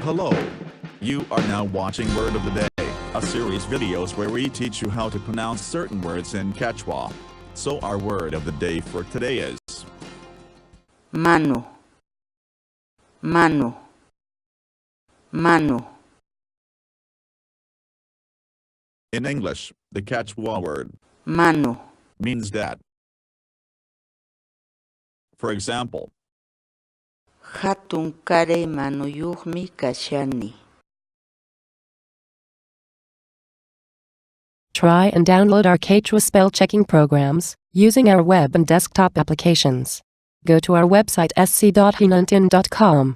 Hello. You are now watching Word of the Day, a series videos where we teach you how to pronounce certain words in Quechua. So our word of the day for today is Manu, Manu, Manu. In English, the Quechua word Manu, means dad. For example, hatun kare manuyuqmi kashani. Try and download our Quechua spell checking programs using our web and desktop applications. Go to our website sc.hinantin.com.